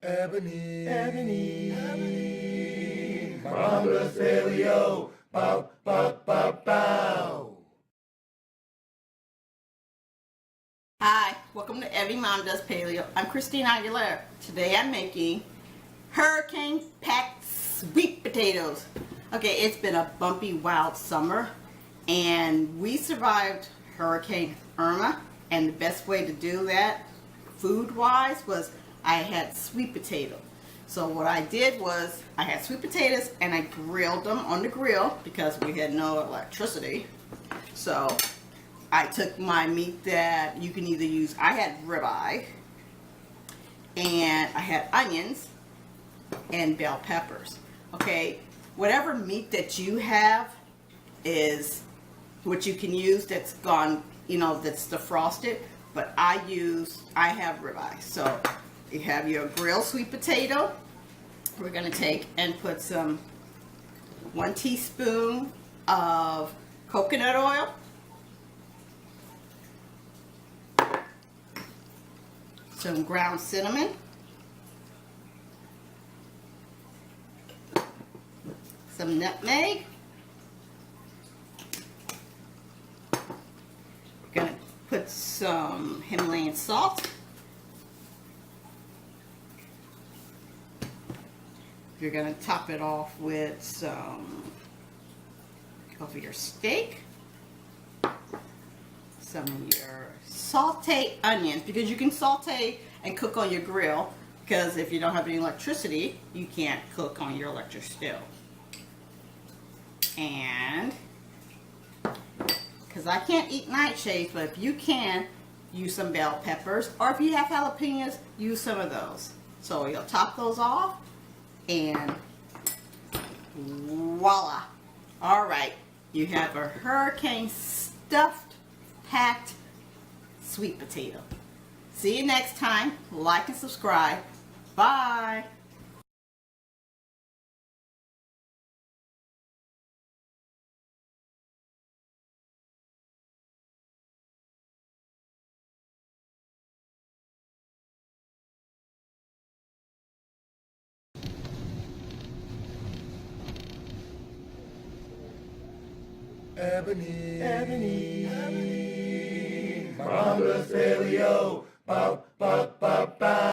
Ebony, Mom does paleo, bow, bow, bow, bow. Hi, welcome to Every Mom Does Paleo. I'm Christine Aguilera. Today I'm making hurricane packed sweet potatoes. Okay, it's been a bumpy, wild summer, and we survived Hurricane Irma, and the best way to do that, food-wise, was I had sweet potato. So what I did was I had sweet potatoes and I grilled them on the grill because we had no electricity. So I took my meat that you can either use, I had ribeye, and I had onions and bell peppers. Okay, whatever meat that you have is what you can use that's gone, that's defrosted, but I have ribeye. So you have your grilled sweet potato. We're gonna take and put 1 teaspoon of coconut oil, some ground cinnamon, some nutmeg. We're gonna put some Himalayan salt. You're gonna top it off with some of your steak, some of your sauteed onions, because you can saute and cook on your grill, because if you don't have any electricity, you can't cook on your electric stove. And because I can't eat nightshades, but if you can, use some bell peppers, or if you have jalapenos, use some of those. So you'll top those off, and voila. All right, you have a hurricane stuffed, packed sweet potato. See you next time. Like and subscribe. Bye. Ebony, Mom does paleo, bow, bow,